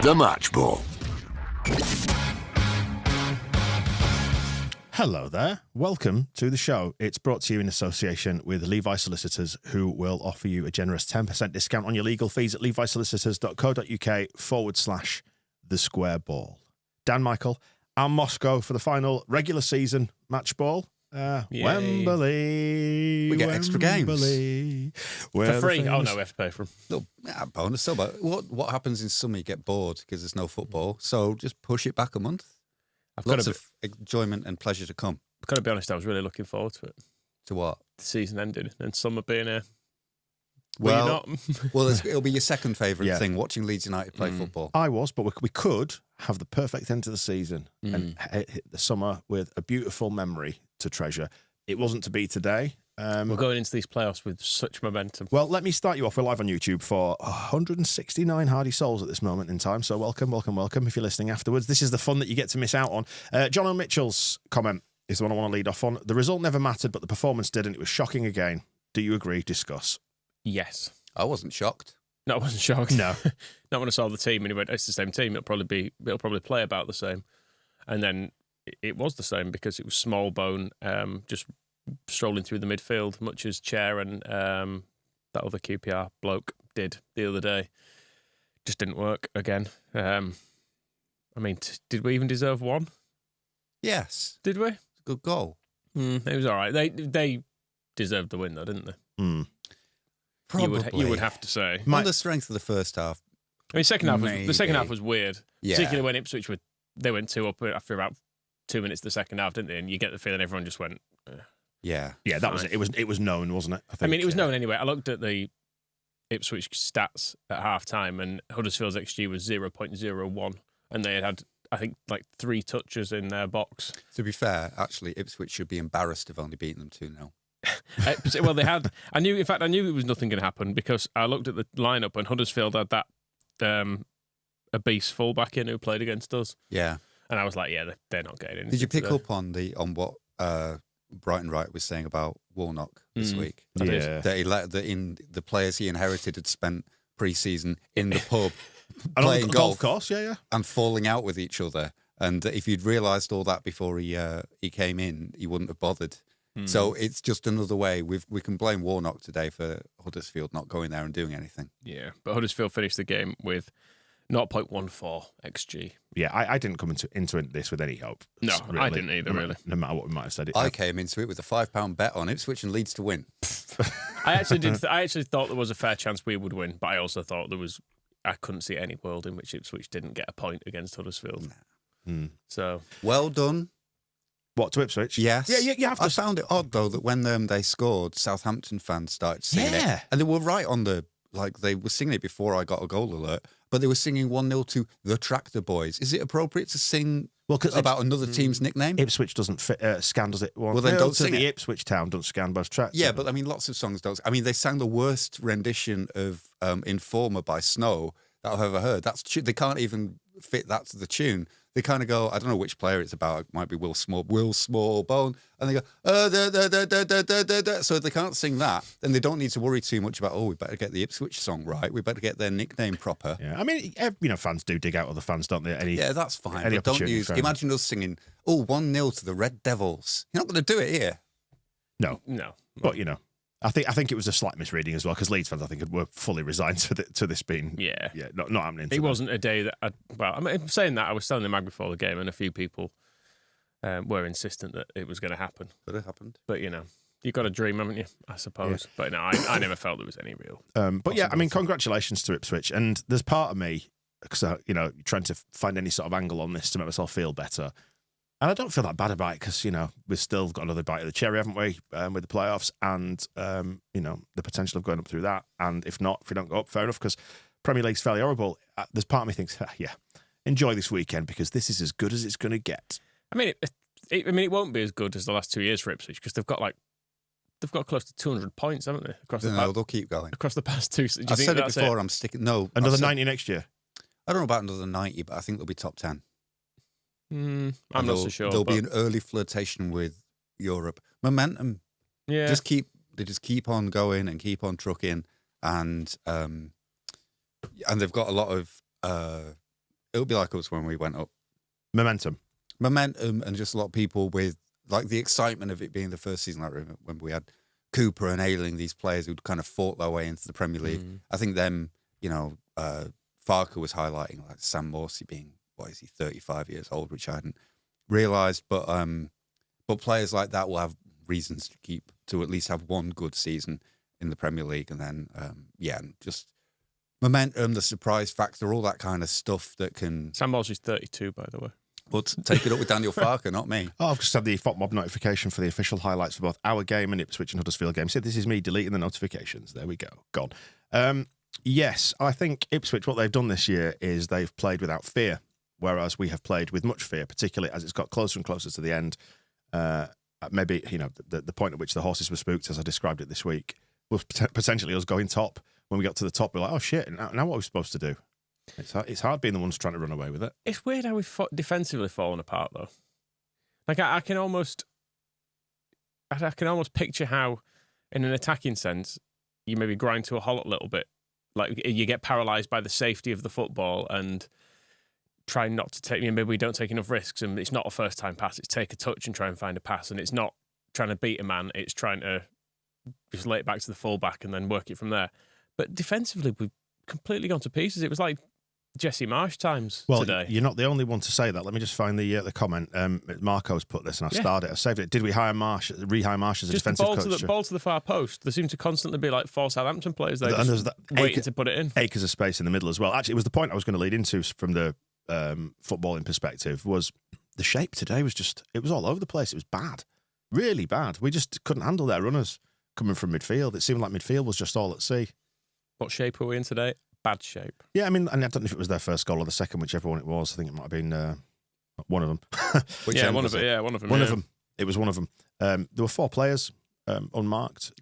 The Match Ball. Hello there. Welcome to the show. It's brought to you in association with Levi Solicitors, who will offer you a generous 10% discount on your legal fees at levisolicitors.co.uk/the square ball. Dan Michael and Moscow for the final regular season match ball. Wembley. We get extra games. For free. Oh, no, we have to pay for them. Little bonus. So, but what happens in summer? You get bored because there's no football. So just push it back a month. Lots of enjoyment and pleasure to come. I've got to be honest, I was really looking forward to it. To what? The season ended and summer being here. Well, it'll be your second favourite thing, watching Leeds United play football. I was, but we could have the perfect end to the season and hit the summer with a beautiful memory to treasure. It wasn't to be today. We're going into these playoffs with such momentum. Well, let me start you off. We're live on YouTube for 169 hardy souls at this moment in time. So welcome if you're listening afterwards. This is the fun that you get to miss out on. John O'Mitchell's comment is the one I want to lead off on. The result never mattered, but the performance did, and it was shocking again. Do you agree? Discuss. Yes. I wasn't shocked. No, I wasn't shocked. No. Not when I saw the team and he went, it's the same team. It'll probably play about the same. And then it was the same because it was small bone, just strolling through the midfield, much as Chair and that other QPR bloke did the other day. Just didn't work again. I mean, did we even deserve one? Yes. Did we? Good goal. It was all right. They deserved the win, though, didn't they? Probably. You would have to say. On the strength of the first half. I mean, the second half was weird. Yeah. Particularly when Ipswich they went 2 up after about 2 minutes of the second half, didn't they? And you get the feeling everyone just went. Yeah, that was it. It was known, wasn't it? I mean, it was known anyway. I looked at the Ipswich stats at half time, and Huddersfield's XG was 0.01, and they had I think like 3 touches in their box. To be fair, actually, Ipswich should be embarrassed of only beating them 2-0. Well, they had. I knew it was nothing going to happen because I looked at the lineup and Huddersfield had that a beast fullback in who played against us. Yeah, and I was like, yeah, they're not getting in. Did you pick up on what Brighton Wright was saying about Warnock this week? Yeah, that the players he inherited had spent pre-season in the pub playing playing golf course, and falling out with each other. And if you'd realised all that before he came in, he wouldn't have bothered. So it's just another way. We can blame Warnock today for Huddersfield not going there and doing anything. Yeah, but Huddersfield finished the game with 0.14 XG. Yeah, I didn't come into this with any hope. No, really. I didn't either, really. No matter what we might have said. I came into it with a £5 bet on Ipswich and Leeds to win. I actually thought there was a fair chance we would win, but I also thought I couldn't see any world in which Ipswich didn't get a point against Huddersfield. So well done. What, to Ipswich? Yes. Yeah, you have to. I found it odd, though, that when they scored, Southampton fans started singing it. And they were right on they were singing it before I got a goal alert, but they were singing 1-0 to the Tractor Boys. Is it appropriate to sing about another team's nickname? Ipswich doesn't scan, does it? Well, then don't sing the it. Ipswich town don't scan both tracks. Yeah, but I mean, lots of songs don't. I mean, they sang the worst rendition of Informer by Snow that I've ever heard. They can't even fit that to the tune. They kind of go, I don't know which player it's about. It might be Will Smallbone. And they go, so if they can't sing that, then they don't need to worry too much about, we better get the Ipswich song right. We better get their nickname proper. Yeah, I mean, fans do dig out other fans, don't they? Yeah, that's fine. But don't imagine us singing, 1-0 to the Red Devils. You're not going to do it here. No. But, I think it was a slight misreading as well, because Leeds fans, I think, were fully resigned to this being not happening. It wasn't a day that I'm saying that I was telling the mag before the game, and a few people were insistent that it was going to happen. But it happened. But you've got a dream, haven't you? I suppose. Yeah. But no, I never felt there was any real. But yeah, I mean, congratulations to Ipswich, and there's part of me, because trying to find any sort of angle on this to make myself feel better. And I don't feel that bad about it because, we've still got another bite of the cherry, haven't we, with the playoffs and, the potential of going up through that. And if we don't go up, fair enough, because Premier League's fairly horrible. There's part of me thinks, enjoy this weekend because this is as good as it's going to get. I mean, it won't be as good as the last 2 years for Ipswich because they've got close to 200 points, haven't they? They'll keep going. Across the past 2 seasons. I said it before, I'm sticking... No. Another 90 next year? I don't know about another 90, but I think they'll be top 10. I'm not so sure. There'll be an early flirtation with Europe. Momentum. Yeah. They just keep on going and keep on trucking, and they've got a lot of it'll be like us when we went up. Momentum. And just a lot of people with like the excitement of it being the first season. Like when we had Cooper and Ayling, these players who'd kind of fought their way into the Premier League. I think them, Farker was highlighting like Sam Morsey being, 35 years old, which I hadn't realised. But players like that will have reasons to at least have one good season in the Premier League, and then and just momentum, the surprise factor, all that kind of stuff that can. Sam Morsey's 32, by the way. Well, take it up with Daniel Farker, not me. Oh, I've just had the FOTMob notification for the official highlights for both our game and Ipswich and Huddersfield game. So this is me deleting the notifications. There we go. Gone. Yes, I think Ipswich, what they've done this year is they've played without fear, whereas we have played with much fear, particularly as it's got closer and closer to the end. Maybe, the point at which the horses were spooked, as I described it this week, was potentially us going top. When we got to the top, we're like, oh shit, now what are we supposed to do? It's hard being the ones trying to run away with it. It's weird how we've defensively fallen apart, though. Like I can almost picture how, in an attacking sense, you maybe grind to a halt a little bit. Like you get paralysed by the safety of the football and try not to take. Maybe we don't take enough risks, and it's not a first-time pass. It's take a touch and try and find a pass, and it's not trying to beat a man. It's trying to just lay it back to the fullback and then work it from there. But defensively, we've completely gone to pieces. It was like Jesse Marsh times today. You're not the only one to say that. Let me just find the comment. Marco's put this, and I started it. I saved it. Did we rehire Marsh as a defensive coach? Ball to the far post. There seemed to constantly be like 4 Southampton players there, and just waiting to put it in. Acres of space in the middle as well. Actually, it was the point I was going to lead into from the footballing perspective. Was the shape today was just, it was all over the place. It was bad, really bad. We just couldn't handle their runners coming from midfield. It seemed like midfield was just all at sea. What shape were we in today? Bad shape. Yeah, I mean, and I don't know if it was their first goal or the second, whichever one it was. I think it might have been one of them. One of them. One of them. It was one of them. There were 4 players unmarked.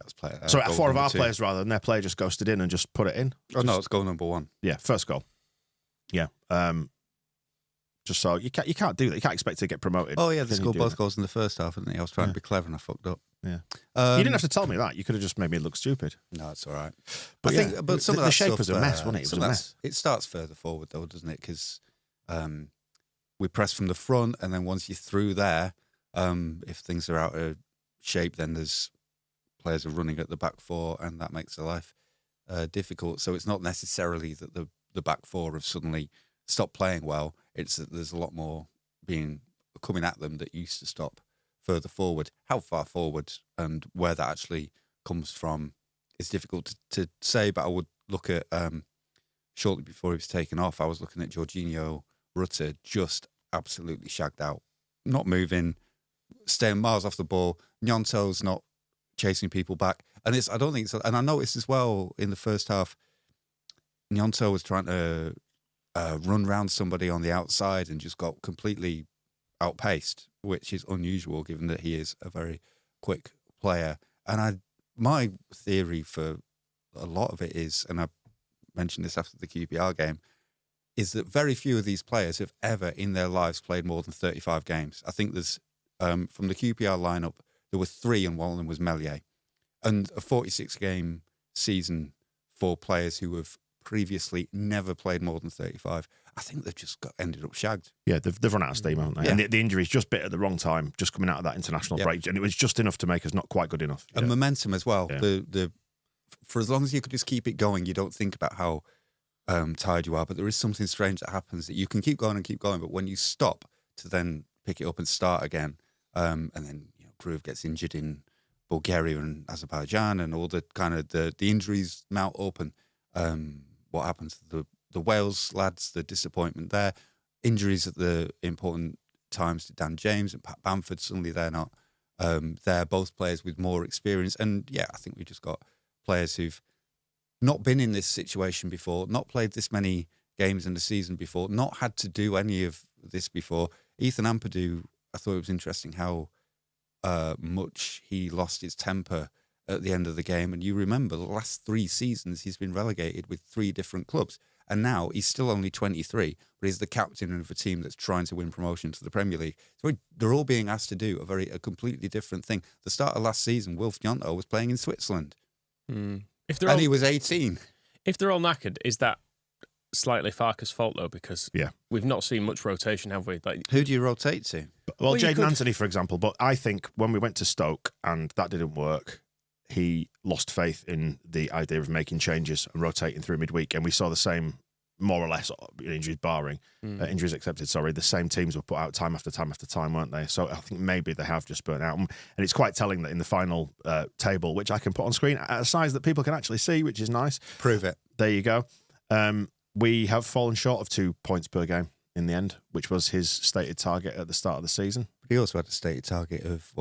Sorry, 4 of our players rather, and their player just ghosted in and just put it in. No, it's goal number 1. Yeah, first goal. Yeah. Just so you can't do that. You can't expect to get promoted. Oh yeah, they scored both goals in the first half, didn't they? I was trying to be clever and I fucked up. Yeah. You didn't have to tell me that. You could have just made me look stupid. No, it's all right. But I think, but some of that shape stuff, was a mess, wasn't it? It was a mess. It starts further forward though, doesn't it? Because we press from the front, and then once you're through there, if things are out of shape, then there's players are running at the back 4, and that makes their life difficult. So it's not necessarily that the back 4 have suddenly stopped playing well. It's that there's a lot more coming at them that used to stop further forward. How far forward and where that actually comes from is difficult to say, but I would look at shortly before he was taken off, I was looking at Jorginho Rutter just absolutely shagged out, not moving, staying miles off the ball. Gnonto's not chasing people back, and I don't think so. And I noticed as well in the first half, Gnonto was trying to run round somebody on the outside and just got completely outpaced, which is unusual given that he is a very quick player. And my theory for a lot of it is, and I mentioned this after the QPR game, is that very few of these players have ever in their lives played more than 35 games. I think there's, from the QPR lineup, there were 3 and one of them was Meslier. And a 46-game season for players who have previously never played more than 35. I think they've just ended up shagged. Yeah, they've run out of steam, haven't they? Yeah. And the injuries just bit at the wrong time, just coming out of that international break, and it was just enough to make us not quite good enough. And momentum as well. Yeah. For as long as you could just keep it going, you don't think about how tired you are, but there is something strange that happens that you can keep going, but when you stop to then pick it up and start again, and then Groove gets injured in Bulgaria and Azerbaijan, and all the kind of the injuries mount up, and what happens to the Wales lads, the disappointment there, injuries at the important times to Dan James and Pat Bamford, suddenly they're not there, both players with more experience. And yeah, I think we just got players who've not been in this situation before, not played this many games in the season before, not had to do any of this before. Ethan Ampadu, I thought it was interesting how much he lost his temper at the end of the game. And you remember the last 3 seasons he's been relegated with 3 different clubs. And now he's still only 23, but he's the captain of a team that's trying to win promotion to the Premier League. So they're all being asked to do a completely different thing. The start of last season, Wilf Gnonto was playing in Switzerland. And he was 18. If they're all knackered, is that slightly Farke's fault though, because we've not seen much rotation, have we? Like, who do you rotate to? Well, Jayden Anthony, for example. But I think when we went to Stoke and that didn't work, he lost faith in the idea of making changes and rotating through midweek, and we saw the same, more or less, injuries barring, injuries accepted, sorry, the same teams were put out time after time after time, weren't they? So I think maybe they have just burnt out. And it's quite telling that in the final table, which I can put on screen at a size that people can actually see, which is nice. Prove it. There you go. We have fallen short of 2 points per game in the end, which was his stated target at the start of the season. But he also had a stated target of,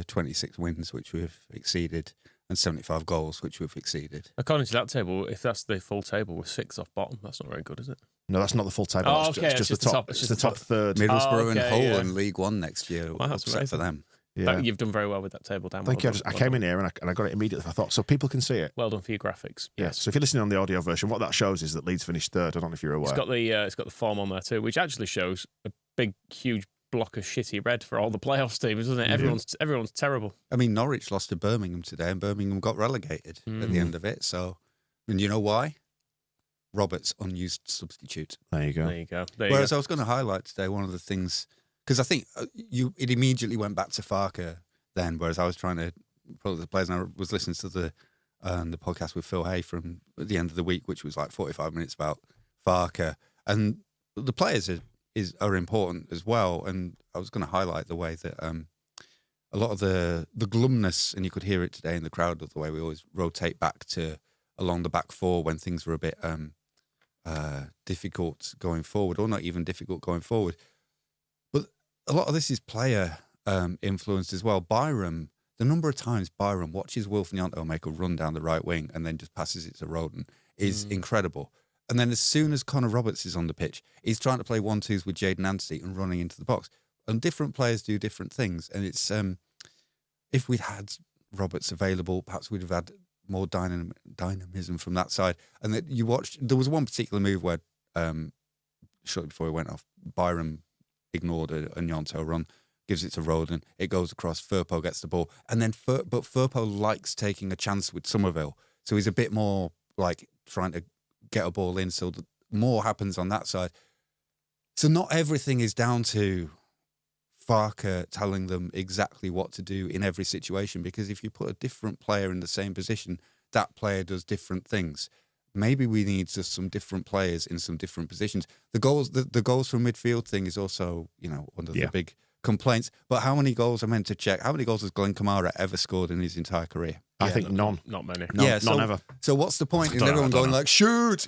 26 wins, which we've exceeded, and 75 goals, which we've exceeded. According to that table, if that's the full table, we're 6 off bottom. That's not very good, is it? No, that's not the full table. Oh, it's okay. just the top. It's the top third. Middlesbrough and Hull in League One next year. Wow, that's upset for them. Yeah. You've done very well with that table, Dan. Thank you. I came in here and I got it immediately. I thought, so people can see it. Well done for your graphics. Yeah. So if you're listening on the audio version, what that shows is that Leeds finished third. I don't know if you're aware. It's got the form on there too, which actually shows a big, huge block of shitty red for all the playoffs teams, doesn't it? Everyone's terrible. I mean, Norwich lost to Birmingham today, and Birmingham got relegated at the end of it. So, and you know why? Roberts, unused substitute. There you go. Whereas I was going to highlight today one of the things, because I think it immediately went back to Farke then, whereas I was trying to pull the players, and I was listening to the podcast with Phil Hay from the end of the week, which was like 45 minutes about Farke, and the players are important as well. And I was going to highlight the way that a lot of the glumness, and you could hear it today in the crowd, of the way we always rotate back to along the back four when things were a bit difficult going forward, or not even difficult going forward. But a lot of this is player influenced as well. Byram, the number of times Byram watches Wilf Gnonto make a run down the right wing and then just passes it to Roden is incredible. And then as soon as Connor Roberts is on the pitch, he's trying to play 1-2s with Jayden Anthony and running into the box. And different players do different things. And it's if we'd had Roberts available, perhaps we'd have had more dynamism from that side. And that you watched, there was one particular move where shortly before he went off, Byram ignored a Gnonto run, gives it to Roden, it goes across, Firpo gets the ball, and then but Firpo likes taking a chance with Somerville, so he's a bit more like trying to get a ball in, so that more happens on that side. So not everything is down to Farke telling them exactly what to do in every situation, because if you put a different player in the same position, that player does different things. Maybe we need just some different players in some different positions. The goals from midfield thing is also, one of the big complaints. But how many goals, I meant to check, how many goals has Glenn Kamara ever scored in his entire career? I think none. Not many. None ever. So what's the point in everyone going like, shoot?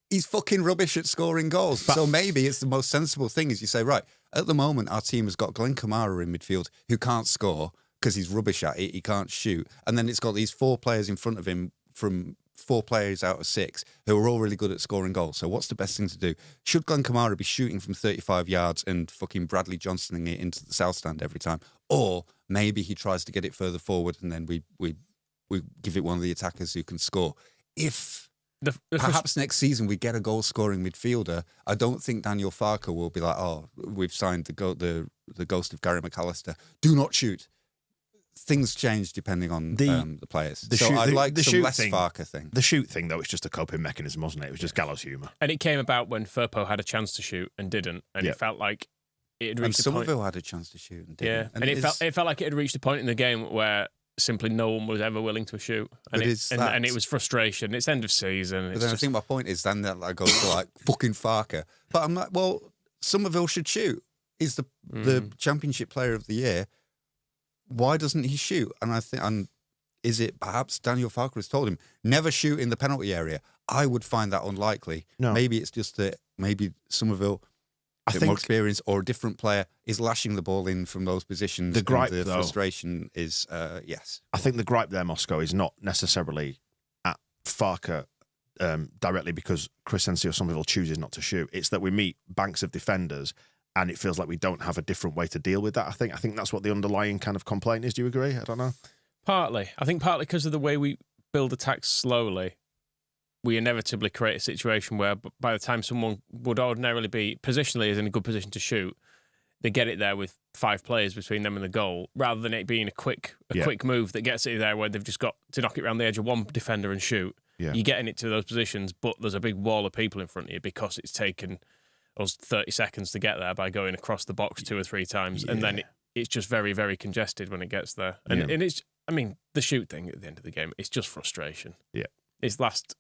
He's fucking rubbish at scoring goals. So maybe it's the most sensible thing is you say, right, at the moment our team has got Glenn Kamara in midfield who can't score because he's rubbish at it, he can't shoot. And then it's got these 4 players in front of him from 4 players out of 6 who are all really good at scoring goals. So what's the best thing to do? Should Glenn Kamara be shooting from 35 yards and fucking Bradley Johnsoning it into the south stand every time? Or maybe he tries to get it further forward and then we give it one of the attackers who can score. If perhaps next season we get a goal-scoring midfielder, I don't think Daniel Farke will be like, oh, we've signed the ghost of Gary McAllister. Do not shoot. Things change depending on the players. I'd like some less Farke thing. The shoot thing, though, was just a coping mechanism, wasn't it? It was just gallows humour. And it came about when Firpo had a chance to shoot and didn't. And it felt like it had reached a point. Somerville had a chance to shoot and didn't. Yeah, and it felt like it had reached a point in the game where simply no one was ever willing to shoot. And it was frustration. It's end of season. But then I think my point is then that goes to like fucking Farke. But I'm like, well, Somerville should shoot. He's the championship player of the year. Why doesn't he shoot? And I think, is it perhaps Daniel Farke has told him never shoot in the penalty area? I would find that unlikely. No. Maybe it's just that maybe Somerville, more experience, or a different player is lashing the ball in from those positions. The gripe, the frustration is yes. I think the gripe there, Moscow, is not necessarily at Farke directly because Chris Sensio Somerville chooses not to shoot. It's that we meet banks of defenders. And it feels like we don't have a different way to deal with that. I think that's what the underlying kind of complaint is. Do you agree? I don't know. Partly. I think partly because of the way we build attacks slowly, we inevitably create a situation where by the time someone would ordinarily be positionally is in a good position to shoot, they get it there with 5 players between them and the goal, rather than it being a quick move that gets it there where they've just got to knock it around the edge of one defender and shoot. Yeah. You're getting it to those positions, but there's a big wall of people in front of you because it's taken us 30 seconds to get there by going across the box 2 or 3 times. And then it's just very, very congested when it gets there. And it's, I mean, the shoot thing at the end of the game, it's just frustration. Yeah. It's last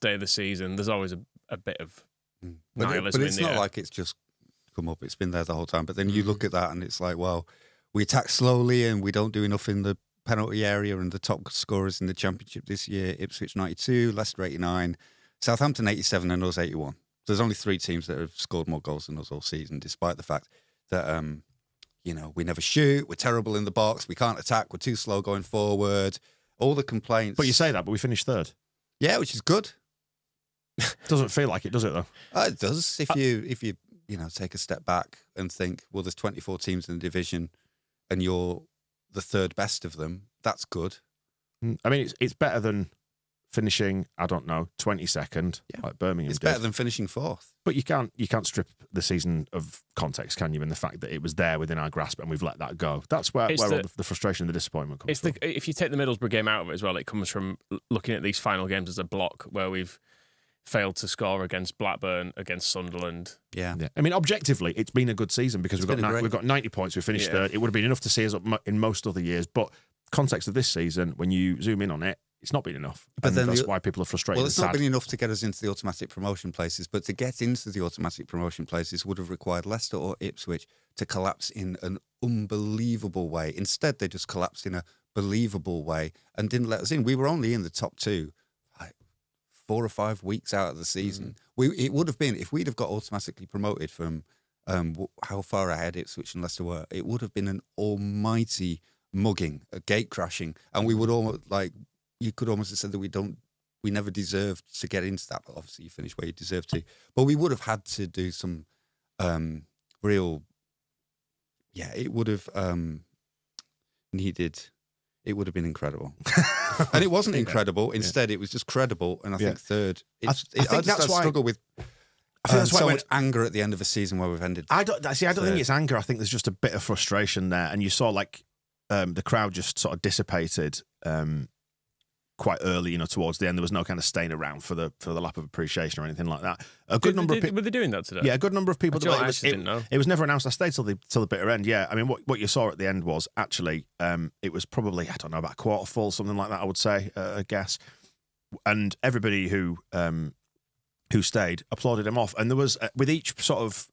day of the season. There's always a bit of nihilism but it's in the not air. like it's just come up. It's been there the whole time. But then you look at that and it's like, well, we attack slowly and we don't do enough in the penalty area, and the top scorers in the Championship this year, Ipswich 92, Leicester 89, Southampton 87 and us 81. There's only 3 teams that have scored more goals than us all season, despite the fact that, we never shoot, we're terrible in the box, we can't attack, we're too slow going forward, all the complaints. But you say that, but we finished 3rd. Yeah, which is good. Doesn't feel like it, does it, though? It does. If you take a step back and think, well, there's 24 teams in the division and you're the 3rd best of them, that's good. I mean, it's better than finishing, I don't know, 22nd, like Birmingham It's did. better than finishing 4th. But you can't strip the season of context, can you? In the fact that it was there within our grasp and we've let that go. That's where all the frustration and the disappointment comes from. If you take the Middlesbrough game out of it as well, it comes from looking at these final games as a block where we've failed to score against Blackburn, against Sunderland. Yeah. I mean, objectively, it's been a good season because we've got 90 points. We finished 3rd. It would have been enough to see us up in most other years. But context of this season, when you zoom in on it, it's not been enough. But and then that's why people are frustrated. Well, it's and not sad. been enough to get us into the automatic promotion places, but to get into the automatic promotion places would have required Leicester or Ipswich to collapse in an unbelievable way. Instead, they just collapsed in a believable way and didn't let us in. We were only in the top 2 like 4 or 5 weeks out of the season. It would have been, if we'd have got automatically promoted from how far ahead Ipswich and Leicester were, it would have been an almighty mugging, a gate crashing, and we would almost you could almost have said that we never deserved to get into that, but obviously you finished where you deserved to. But we would have had to do some it would have it would have been incredible. And it wasn't incredible. Instead, it was just credible. And I think 3rd, I think that's why I struggle with so much anger at the end of a season where we've ended. I don't think it's anger. I think there's just a bit of frustration there. And you saw the crowd just sort of dissipated quite early, towards the end. There was no kind of staying around for the lap of appreciation or anything like that. A good number of people were they doing that today? Yeah, a good number of people. I actually didn't know. It was never announced. I stayed till the bitter end. Yeah, I mean, what you saw at the end was actually it was probably, I don't know, about a quarter full, something like that. I would say, I guess. And everybody who stayed applauded him off. And there was with each sort of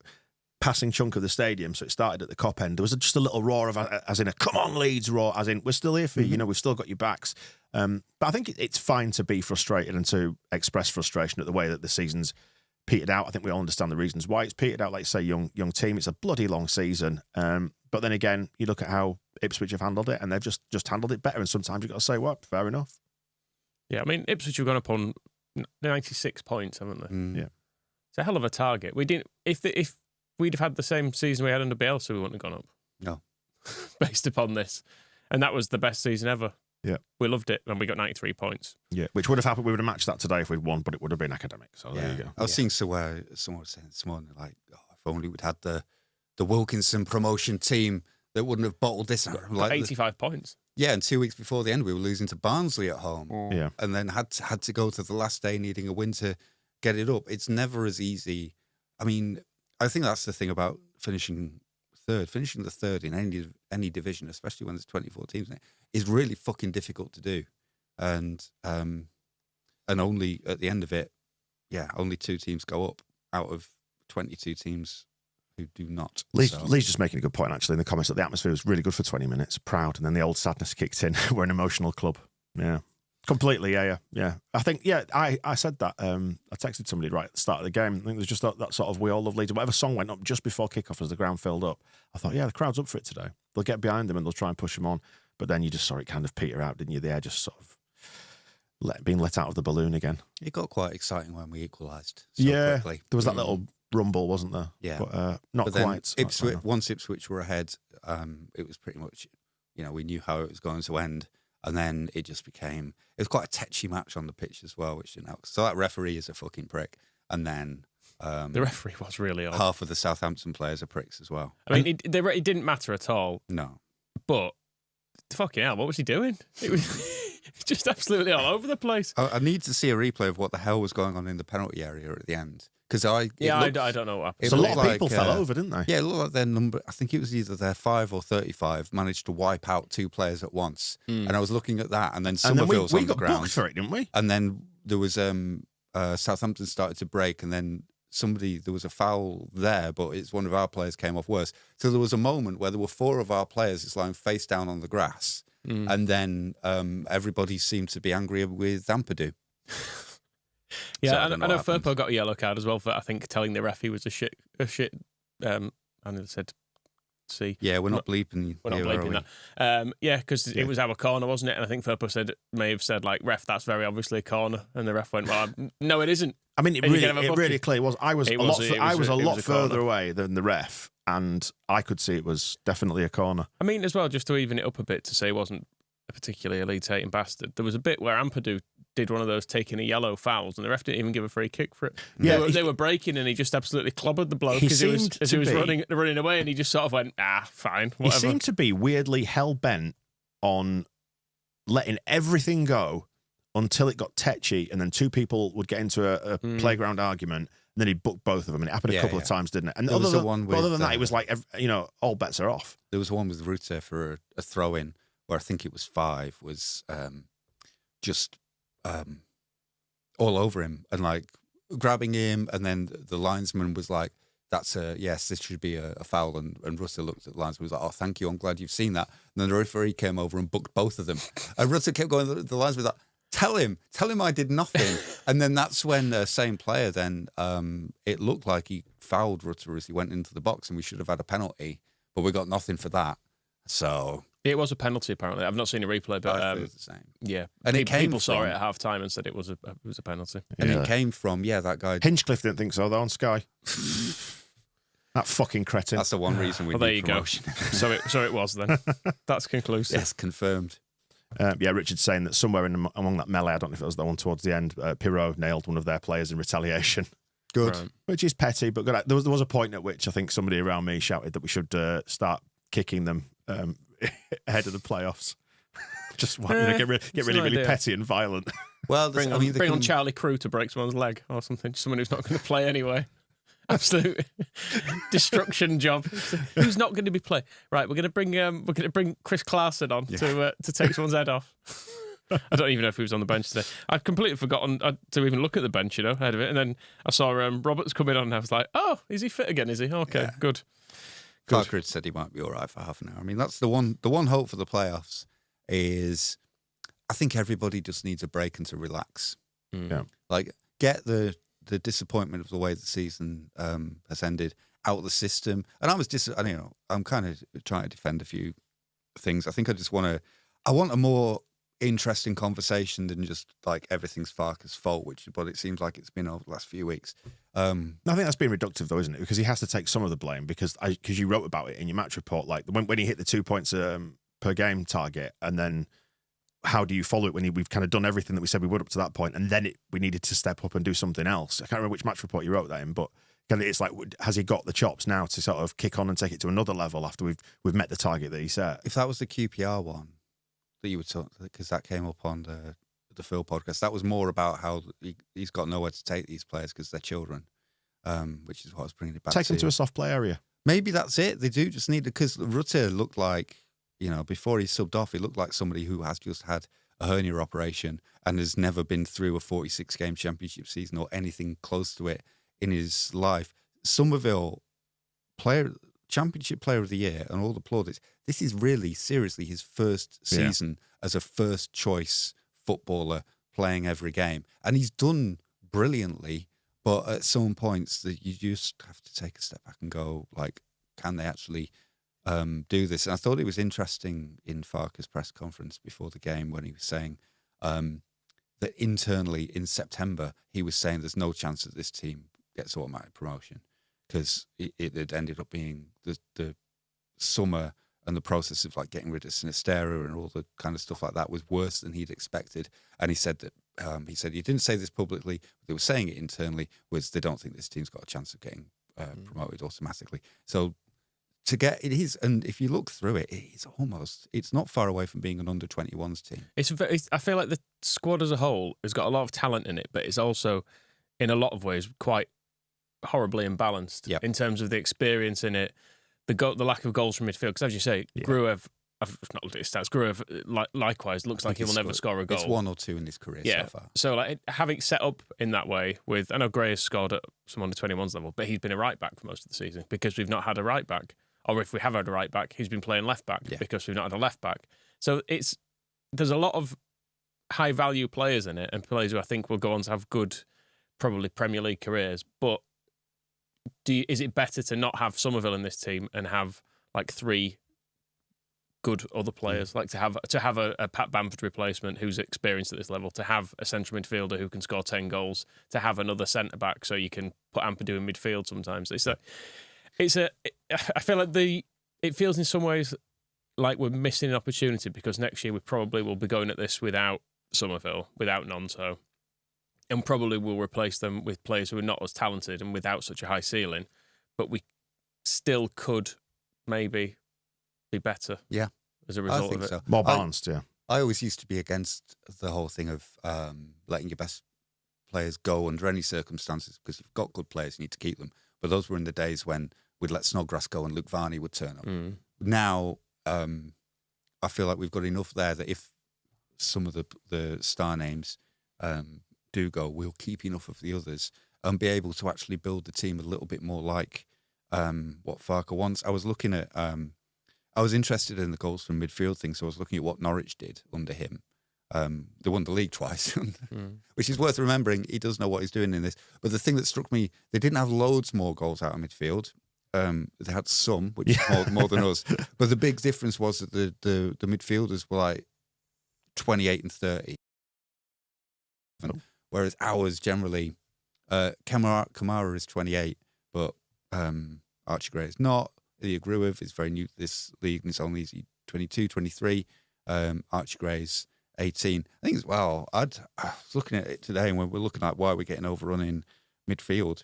passing chunk of the stadium, so it started at the Kop end, there was just a little roar of, as in a "come on Leeds" roar, as in we're still here for you, we've still got your backs. But I think it's fine to be frustrated and to express frustration at the way that the season's petered out. I think we all understand the reasons why it's petered out. Like say, young team, it's a bloody long season. But then again, you look at how Ipswich have handled it, and they've just handled it better. And sometimes you've got to say, well, fair enough. Yeah, I mean, Ipswich have gone up on 96 points, haven't they? Yeah, it's a hell of a target. We didn't if we'd have had the same season we had under Bielsa, we wouldn't have gone up. No. Based upon this. And that was the best season ever. Yeah. We loved it, and we got 93 points. Yeah, which would have happened. We would have matched that today if we'd won, but it would have been academic. So there you go. I was seeing someone was saying this morning, like, if only we'd had the Wilkinson promotion team that wouldn't have bottled this. Like 85 points. Yeah, and 2 weeks before the end, we were losing to Barnsley at home. Yeah. And then had to go to the last day needing a win to get it up. It's never as easy. I mean, I think that's the thing about finishing the third in any division, especially when there's 24 teams in it, is really fucking difficult to do. And only at the end of it, only 2 teams go up out of 22 teams who do not. Lee's just making a good point, actually, in the comments that the atmosphere was really good for 20 minutes, proud, and then the old sadness kicked in. We're an emotional club. Yeah. Completely, yeah. I think, I said that. I texted somebody right at the start of the game. I think there's just that sort of "We All Love Leeds." Whatever song went up just before kickoff as the ground filled up, I thought, the crowd's up for it today. They'll get behind them and they'll try and push them on. But then you just saw it kind of peter out, didn't you? The air just sort of being let out of the balloon again. It got quite exciting when we equalised There quickly. was that little rumble, wasn't there? Yeah. But not then quite. Once Ipswich were ahead, it was pretty much, we knew how it was going to end. And then it just became, it was quite a tetchy match on the pitch as well, which didn't help. So that referee is a fucking prick. And then the referee was really odd. Half of the Southampton players are pricks as well. I mean, it didn't matter at all. No. But fucking hell, what was he doing? It was just absolutely all over the place. I need to see a replay of what the hell was going on in the penalty area at the end. Because I don't know what happened. So a lot of people fell over, didn't they? Yeah, it looked like their number, I think it was either their 5 or 35, managed to wipe out 2 players at once. And I was looking at that, and then Somerville's on the ground. We got booked for it, didn't we? And then there was Southampton started to break, and then there was a foul there, but it's one of our players came off worse. So there was a moment where there were 4 of our players just lying face down on the grass, and then everybody seemed to be angry with Ampadu. Yeah, so I know Firpo got a yellow card as well for, I think, telling the ref he was a shit. And they said, "See, yeah, we're not bleeping. We're not bleeping that." Yeah, because it was our corner, wasn't it? And I think Firpo may have said, like, "Ref, that's very obviously a corner," and the ref went, "Well, no, it isn't." I mean, it really clearly was. I was a lot further away than the ref, and I could see it was definitely a corner. I mean, as well, just to even it up a bit, to say he wasn't a particularly elite-hating bastard, there was a bit where Ampadu did one of those taking a yellow fouls, and the ref didn't even give a free kick for it. Yeah, they were breaking, and he just absolutely clobbered the bloke as he was running away, and he just sort of went, fine, whatever. He seemed to be weirdly hell-bent on letting everything go until it got tetchy, and then 2 people would get into a playground argument, and then he'd book both of them, and it happened a couple of times, didn't it? And other than that, it was like, all bets are off. There was one with Rutte for a throw-in, where I think it was 5, was just all over him and like grabbing him, and then the linesman was like, yes, this should be a foul, and Rutte looked at the linesman and was like, "Oh, thank you, I'm glad you've seen that." And then the referee came over and booked both of them, and Rutte kept going, the linesman was like, tell him I did nothing. And then that's when the same player then it looked like he fouled Rutte as he went into the box, and we should have had a penalty, but we got nothing for that. So it was a penalty, apparently. I've not seen a replay, but it was the same. Yeah, and people saw it at half time and said it was a penalty. And it came from that guy. Hinchcliffe didn't think so though on Sky. That fucking cretin. That's the one reason we need promotion. So it was then. That's conclusive. Yes, confirmed. Richard's saying that somewhere among that melee, I don't know if it was the one towards the end, Pirot nailed one of their players in retaliation. Good. Right. Which is petty, but good. There was a point at which I think somebody around me shouted that we should start kicking them ahead of the playoffs. Just get really petty and violent. Well, bring on Charlie Crew to break someone's leg or something. Someone who's not going to play anyway. Absolute destruction job. Who's not going to be playing? Right, we're going to bring Chris Clarkson on to take someone's head off. I don't even know if he was on the bench today. I'd completely forgotten to even look at the bench, ahead of it. And then I saw Roberts coming on, and I was like, "Oh, is he fit again? Is he? Okay, good." Clarkridge said he might be all right for half an hour. I mean, that's the one hope for the playoffs is I think everybody just needs a break and to relax. Yeah. Like, get the disappointment of the way the season has ended out of the system. And I'm kind of trying to defend a few things. I think I want a more interesting conversation than just like everything's Farke's fault, but it seems like it's been over the last few weeks. I think that's been reductive though, isn't it? Because he has to take some of the blame because you wrote about it in your match report, like when he hit the 2 points per game target, and then how do you follow it when we've kind of done everything that we said we would up to that point, and then we needed to step up and do something else. I can't remember which match report you wrote that in, but kind of it's like, has he got the chops now to sort of kick on and take it to another level after we've met the target that he set? If that was the QPR one that you were talking, because that came up on the Phil podcast, that was more about how he's got nowhere to take these players because they're children, which is what I was bringing it back to. Take them to a soft play area. Maybe that's it. They do just need it, because Rutte looked like, before he subbed off, he looked like somebody who has just had a hernia operation and has never been through a 46-game championship season or anything close to it in his life. Somerville, championship player of the year, and all the plaudits. This is really, seriously, his first season as a first-choice footballer playing every game. And he's done brilliantly, but at some points that you just have to take a step back and go, like, can they actually do this? And I thought it was interesting in Farke's press conference before the game when he was saying that internally in September, he was saying there's no chance that this team gets automatic promotion, because it had ended up being the summer and the process of like getting rid of Sinistera and all the kind of stuff like that was worse than he'd expected. And he said that he didn't say this publicly, but they were saying it internally, was they don't think this team's got a chance of getting promoted automatically. So to get it is, and if you look through it, it's not far away from being an under-21s team. I feel like the squad as a whole has got a lot of talent in it, but it's also, in a lot of ways, quite horribly imbalanced in terms of the experience in it, the lack of goals from midfield. Because as you say, Gruev, I've not looked at his stats. Gruev, likewise, looks like he will never score a goal. It's 1 or 2 in his career so far. So like having set up in that way with, I know Gray has scored at some under-21s level, but he's been a right back for most of the season because we've not had a right back. Or if we have had a right back, he's been playing left back because we've not had a left back. So there's a lot of high value players in it and players who I think will go on to have good, probably Premier League careers. But is it better to not have Somerville in this team and have like 3 good other players, like to have a Pat Bamford replacement who's experienced at this level, to have a central midfielder who can score 10 goals, to have another centre back so you can put Ampadu in midfield sometimes. I feel like it feels in some ways like we're missing an opportunity because next year we probably will be going at this without Somerville, without Nonto, and probably will replace them with players who are not as talented and without such a high ceiling, but we still could maybe be better. Yeah, as a result I think of it. so. More balanced, I always used to be against the whole thing of letting your best players go under any circumstances because you've got good players, you need to keep them. But those were in the days when we'd let Snodgrass go and Luke Varney would turn up. Now, I feel like we've got enough there that if some of the star names do go, we'll keep enough of the others and be able to actually build the team a little bit more like what Farke wants. I was looking at, I was interested in the goals from midfield thing, so I was looking at what Norwich did under him. They won the league twice, which is worth remembering. He does know what he's doing in this. But the thing that struck me, they didn't have loads more goals out of midfield. They had some, which is more than us. But the big difference was that the midfielders were like 28 and 30. Whereas ours generally, Kamara is 28, but Archie Gray is not. Ilya Gruev is very new to this league and it's only 22, 23. Archie Gray's 18. I think as well, I was looking at it today and when we're looking at why we're getting overrun in midfield,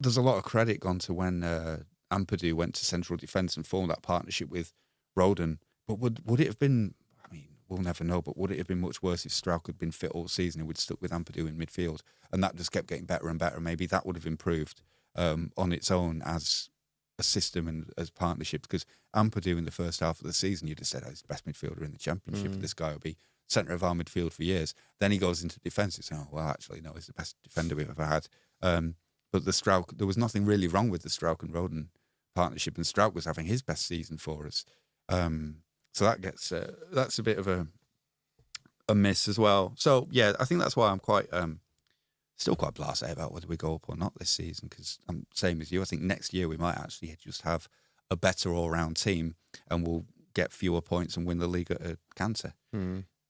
there's a lot of credit gone to when Ampadu went to central defence and formed that partnership with Roden. But would it have been, I mean, we'll never know, but would it have been much worse if Strauch had been fit all season and we'd stuck with Ampadu in midfield? And that just kept getting better and better. Maybe that would have improved on its own as a system and as partnership, because Ampadu in the first half of the season, you'd have said, oh, he's the best midfielder in the Championship. This guy will be centre of our midfield for years. Then he goes into defence. It's, oh, well, actually, no, he's the best defender we've ever had. But the Strauch, there was nothing really wrong with the Strauch and Roden partnership, and Strauch was having his best season for us. So that gets that's a bit of a miss as well. So yeah, I think that's why I'm quite still quite blasé about whether we go up or not this season, because I'm same as you. I think next year we might actually just have a better all-round team and we'll get fewer points and win the league at a canter.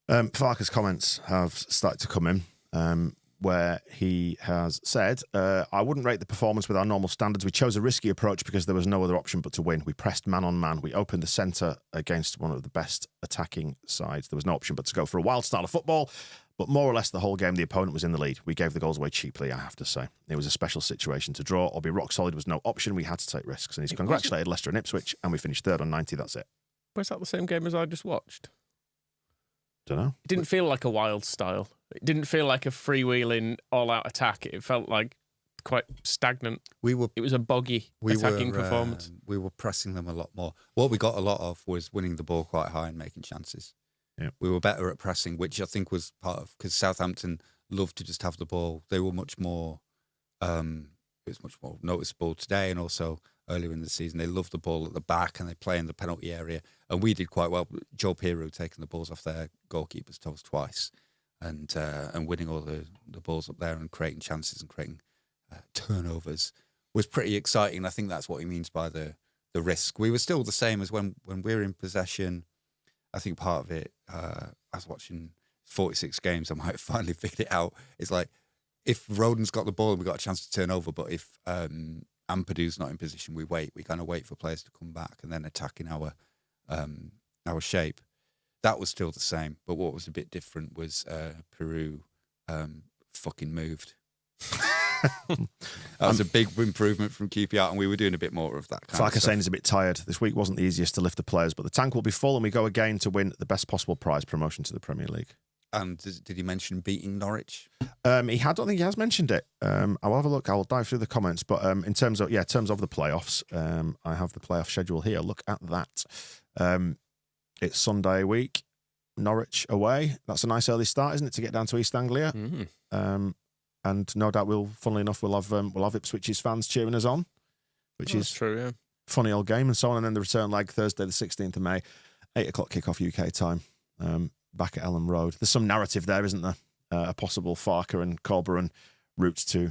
Farke's comments have started to come in, where he has said, I wouldn't rate the performance with our normal standards. We chose a risky approach because there was no other option but to win. We pressed man on man. We opened the centre against one of the best attacking sides. There was no option but to go for a wild style of football. But more or less the whole game, the opponent was in the lead. We gave the goals away cheaply, I have to say. It was a special situation. To draw or be rock solid was no option. We had to take risks. And he's congratulated Leicester and Ipswich, and we finished third on 90. That's it. Was that the same game as I just watched? Don't know. It didn't feel like a wild style. It didn't feel like a freewheeling, all-out attack. It felt like quite stagnant. It was a boggy attacking performance. We were pressing them a lot more. What we got a lot of was winning the ball quite high and making chances. Yeah. We were better at pressing, which I think was part of, because Southampton loved to just have the ball. They were much more, it was much more noticeable today and also earlier in the season. They loved the ball at the back and they play in the penalty area. And we did quite well. Joe Piroux taking the balls off their goalkeeper's toes twice and winning all the balls up there and creating chances and creating turnovers was pretty exciting. I think that's what he means by the risk. We were still the same as when we're in possession. I think part of it, I was watching 46 games, I might have finally figured it out. It's like, if Roden's got the ball and we've got a chance to turn over, but if Ampadu's not in position, we wait. We kind of wait for players to come back and then attack in our shape. That was still the same, but what was a bit different was Piroux fucking moved. That was a big improvement from QPR, and we were doing a bit more of that kind of stuff. Saying is a bit tired. This week wasn't the easiest to lift the players, but the tank will be full and we go again to win the best possible prize, promotion to the Premier League. And did he mention beating Norwich? I don't think he has mentioned it. I'll have a look. I'll dive through the comments. But in terms of the playoffs, I have the playoff schedule here. Look at that. It's Sunday week, Norwich away. That's a nice early start, isn't it, to get down to East Anglia? Mm-hmm. And no doubt funnily enough, we'll have Ipswich's fans cheering us on, which is true. Yeah, funny old game and so on. And then the return leg Thursday, the 16th of May, 8:00 kickoff UK time. Back at Ellen Road. There's some narrative there, isn't there? A possible Farker and Corberan routes to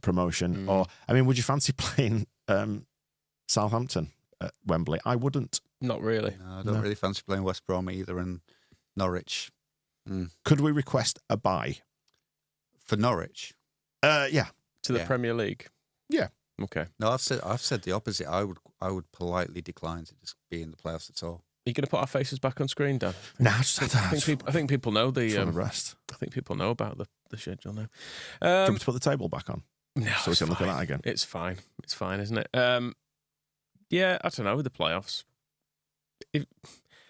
promotion. Or, I mean, would you fancy playing Southampton at Wembley? I wouldn't. Not really. No, I don't really fancy playing West Brom either, and Norwich. Could we request a bye? For Norwich? Yeah. To the Premier League? Yeah. Okay. No, I've said the opposite. I would politely decline to just be in the playoffs at all. Are you going to put our faces back on screen, Dan? Nah, I think people know the rest. I think people know about the schedule now. Do you want me to put the table back on? No, so we can look at that again. It's fine. It's fine, isn't it? Yeah, I don't know with the playoffs.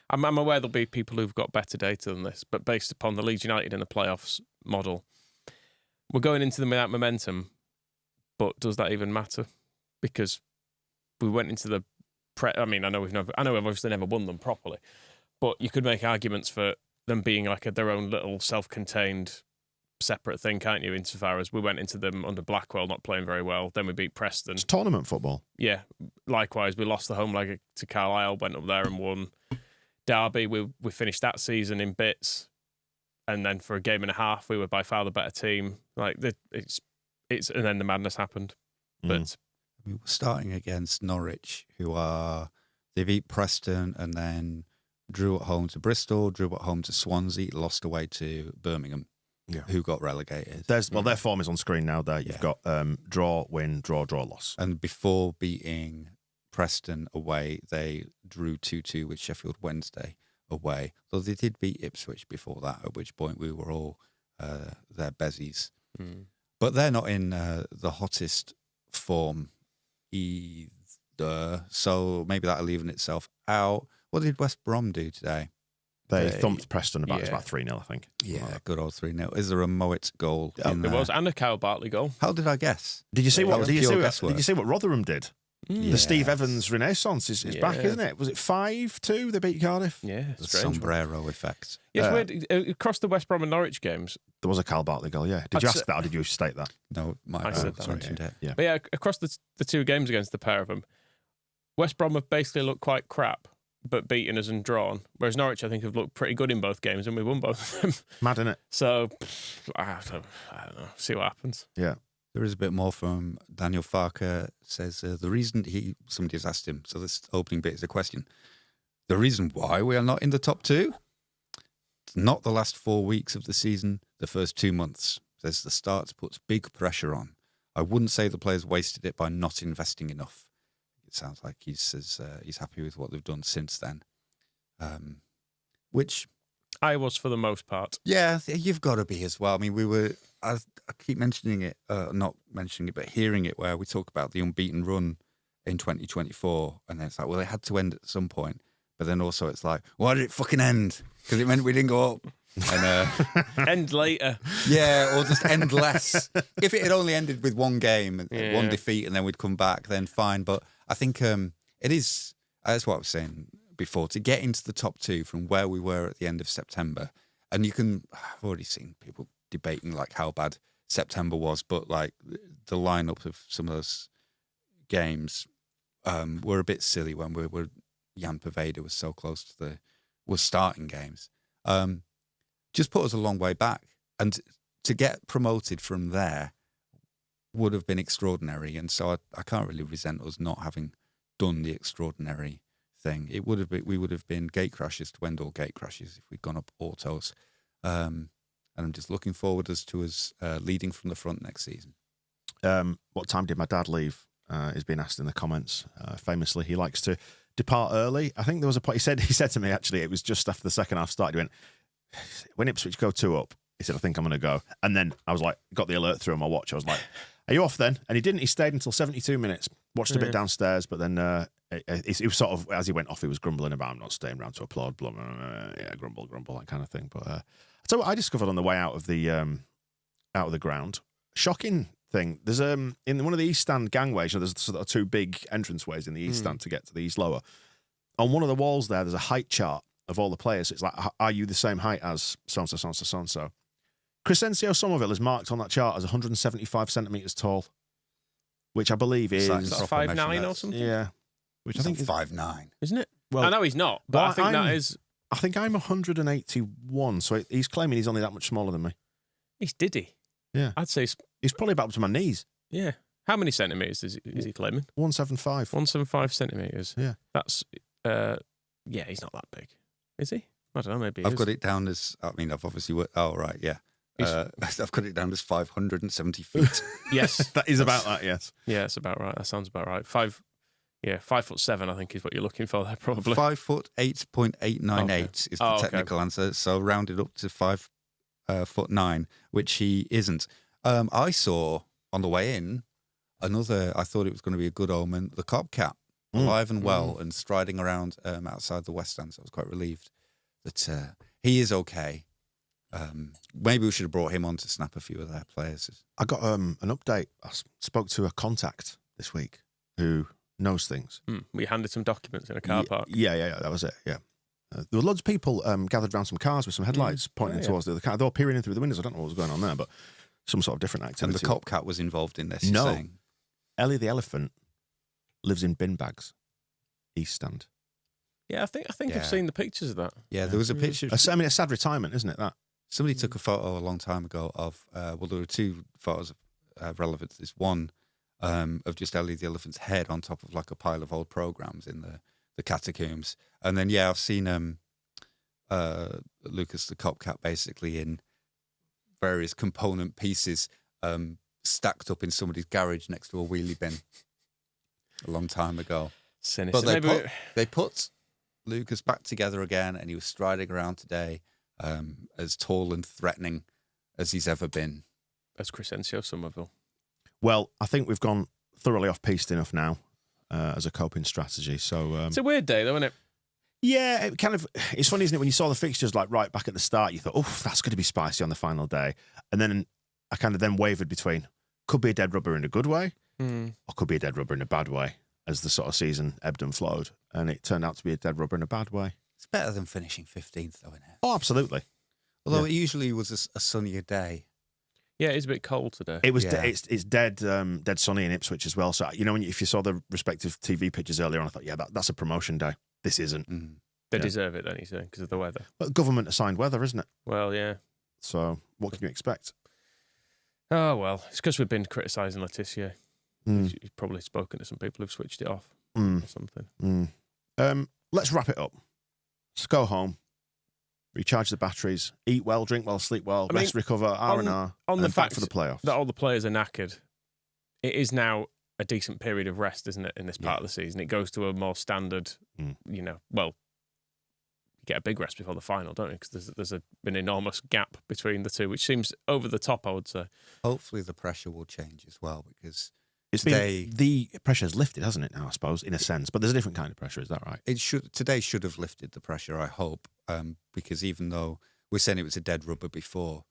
I'm aware there'll be people who've got better data than this, but based upon the Leeds United in the playoffs model, we're going into them without momentum. But does that even matter? Because we went into the I know we've obviously never won them properly, but you could make arguments for them being like their own little self-contained separate thing, can't you? Insofar as we went into them under Blackwell not playing very well, then we beat Preston. It's tournament football. Yeah. Likewise, we lost the home leg to Carlisle, went up there and won. Derby, we finished that season in bits, and then for a game and a half, we were by far the better team. Like it's and then the madness happened, but. We were starting against Norwich, they beat Preston and then drew at home to Bristol, drew at home to Swansea, lost away to Birmingham, who got relegated. Their form is on screen now. There you've got draw, win, draw, loss. And before beating Preston away, they drew 2-2 with Sheffield Wednesday away. Though they did beat Ipswich before that, at which point we were all their bezies. But they're not in the hottest form either, so maybe that'll even itself out. What did West Brom do today? They thumped Preston about 3-0, I think. Yeah, good old 3-0. Is there a Mowat goal? In there was, and a Kyle Bartley goal. How did I guess? Did you see what Rotherham did? Yeah. The Steve Evans renaissance is back, isn't it? Was it 5-2 they beat Cardiff? Yeah, the sombrero effect. Yes, weird. Across the West Brom and Norwich games, there was a Kyle Bartley goal. Yeah, did you ask that or did you state that? No, I said that. Yeah. But yeah, across the two games against the pair of them, West Brom have basically looked quite crap, but beaten us and drawn. Whereas Norwich, I think, have looked pretty good in both games, and we won both of them. Mad, isn't it? So I don't know. See what happens. Yeah. There is a bit more from Daniel Farker. Says the reason somebody's asked him. So this opening bit is a question. The reason why we are not in the top two? It's not the last 4 weeks of the season. The first 2 months. Says the start puts big pressure on. I wouldn't say the players wasted it by not investing enough. It sounds like he says he's happy with what they've done since then. Which I was for the most part. Yeah, you've got to be as well. I mean, we were. I keep mentioning it, not mentioning it, but hearing it, where we talk about the unbeaten run in 2024, and then it's like, well, it had to end at some point. But then also it's like, why did it fucking end? Because it meant we didn't go up. And end later. Yeah, or just end less. If it had only ended with one game, one defeat, and then we'd come back, then fine. But I think it is, that's what I was saying before, to get into the top two from where we were at the end of September. And I've already seen people debating like how bad September was, but like the lineup of some of those games were a bit silly when Jan Poveda was so close to was starting games. Just put us a long way back, and to get promoted from there would have been extraordinary. And so I can't really resent us not having done the extraordinary thing. We would have been gate crashes to end all gate crashes if we'd gone up autos. And I'm just looking forward to us leading from the front next season. What time did my dad leave? Is being asked in the comments. Famously, he likes to depart early. I think there was a point he said to me, actually, it was just after the second half started. He went, when Ipswich go 2 up, he said, I think I'm going to go. And then I was like, got the alert through on my watch. I was like, Are you off then? And he didn't. He stayed until 72 minutes. Watched a bit downstairs, but then he was sort of, as he went off, he was grumbling about, I'm not staying around to applaud, blah, blah, blah, yeah, grumble, that kind of thing. But so what I discovered on the way out of the ground, shocking thing. There's in one of the East Stand gangways, there's sort of two big entranceways in the East Stand to get to the East Lower. On one of the walls there's a height chart of all the players. It's like, are you the same height as so-and-so, so-and-so, so-and-so? Crescencio Somerville is marked on that chart as 175 centimetres tall, which I believe is... Is that 5'9" or something? Yeah. Which I think is 5'9". Isn't it? Well, I know he's not, but I think that is... I think I'm 181, so he's claiming he's only that much smaller than me. He's Diddy. Yeah. I'd say... He's probably about up to my knees. Yeah. How many centimetres is he claiming? 175. 175 centimetres. Yeah. That's... yeah, he's not that big. Is he? I don't know, maybe I've got it down as, I mean, I've obviously worked, oh, right, yeah. I've got it down as 570 feet. Yes. That is about that, yes. Yeah, it's about right. That sounds about right. 5'7", I think is what you're looking for there, probably. 5 foot 8.898 is the technical answer. So rounded up to 5'9", which he isn't. I saw on the way in another, I thought it was going to be a good omen, the Cop Cat, alive and well and striding around outside the West End. So I was quite relieved that he is okay. Maybe we should have brought him on to snap a few of their players. I got an update. I spoke to a contact this week who knows things. We handed some documents in a car park. Yeah, that was it, yeah. There were loads of people gathered around some cars with some headlights pointing towards the other car. They were peering in through the windows. I don't know what was going on there, but some sort of different activity. And the Cop Cat was involved in this, No. you're saying? Ellie the elephant lives in bin bags, East Stand. Yeah, I think I've seen the pictures of that. Yeah, there was a picture. A sad retirement, isn't it, that? Somebody took a photo a long time ago of, there were two photos of relevant. There's one of just Ellie the elephant's head on top of like a pile of old programs in the catacombs. And then, I've seen Lucas the Cop Cat basically in various component pieces stacked up in somebody's garage next to a wheelie bin a long time ago. Sinister. But they put Lucas back together again, and he was striding around today as tall and threatening as he's ever been. As Crescencio Somerville. Well, I think we've gone thoroughly off-piste enough now as a coping strategy. So it's a weird day, though, isn't it? Yeah, it's funny, isn't it? When you saw the fixtures like right back at the start, you thought, oh, that's going to be spicy on the final day. And then I kind of then wavered between could be a dead rubber in a good way or could be a dead rubber in a bad way as the sort of season ebbed and flowed. And it turned out to be a dead rubber in a bad way. It's better than finishing 15th, though, isn't it? Oh, absolutely. Although it usually was a sunnier day. Yeah, it's a bit cold today. It was. It's dead sunny in Ipswich as well. So if you saw the respective TV pictures earlier on, I thought, that's a promotion day. This isn't. They deserve it, then, you say, because of the weather. But government assigned weather, isn't it? Well, yeah. So what can you expect? Oh well, it's because we've been criticising Laetitia. You've probably spoken to some people who've switched it off or something. Let's wrap it up. Let's go home. Recharge the batteries, eat well, drink well, sleep well, rest, recover, R&R, on the fact for the playoffs. That all the players are knackered. It is now a decent period of rest, isn't it, in this part of the season? It goes to a more standard, you get a big rest before the final, don't you? Because there's an enormous gap between the two, which seems over the top, I would say. Hopefully the pressure will change as well, because the pressure's lifted, hasn't it now, I suppose, in a sense, but there's a different kind of pressure, is that right? Today should have lifted the pressure, I hope, because even though we're saying it was a dead rubber before,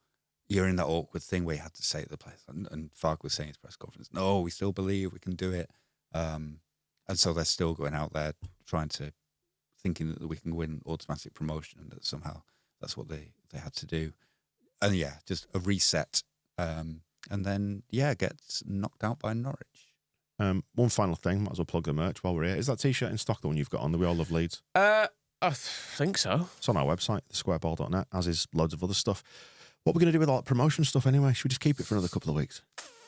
you're in that awkward thing where you had to say to the players, and Fark was saying in his press conference, no, we still believe we can do it. And so they're still going out there thinking that we can win automatic promotion, and that somehow that's what they had to do. And just a reset. And then, gets knocked out by Norwich. One final thing, might as well plug the merch while we're here. Is that T-shirt in stock, the one you've got on, the We All Love Leeds? I think so. It's on our website, thesquareball.net, as is loads of other stuff. What are we going to do with all that promotion stuff anyway? Should we just keep it for another couple of weeks?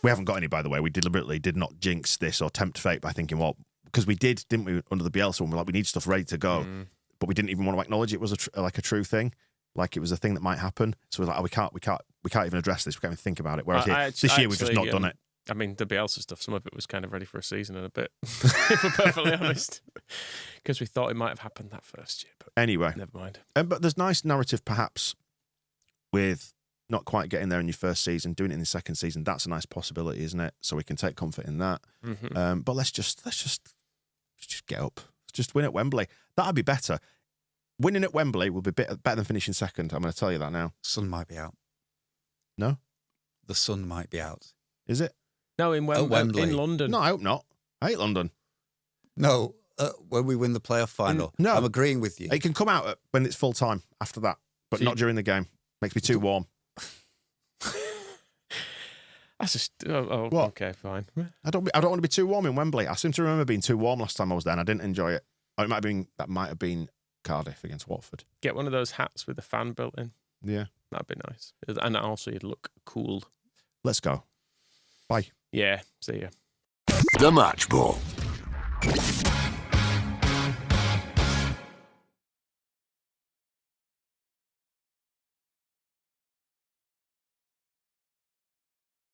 We haven't got any, by the way. We deliberately did not jinx this or tempt fate by thinking, because we did, didn't we, under the Bielsa one? We're like, we need stuff ready to go. But we didn't even want to acknowledge it was a true thing. Like it was a thing that might happen. So we're like, we can't even address this. We can't even think about it. Whereas this year we've just not done it. I mean, the Bielsa stuff, some of it was kind of ready for a season and a bit, if we're perfectly honest. Because we thought it might have happened that first year. But anyway. Never mind. But there's nice narrative, perhaps, with not quite getting there in your first season, doing it in the second season, that's a nice possibility, isn't it? So we can take comfort in that. But let's just get up. Let's just win at Wembley. That'd be better. Winning at Wembley will be better than finishing second. I'm going to tell you that now. Sun might be out. No? The sun might be out. Is it? No, in Wembley. in London. No, I hope not. I hate London. No, when we win the playoff final. No. I'm agreeing with you. It can come out when it's full time after that, but So not during the game. Makes me too warm. That's just what? Okay, fine. I don't want to be too warm in Wembley. I seem to remember being too warm last time I was there, and I didn't enjoy it. Or that might have been Cardiff against Watford. Get one of those hats with a fan built in. Yeah, That'd be nice, and also you'd look cool. let's go. Bye. Yeah, see ya. The Match Ball.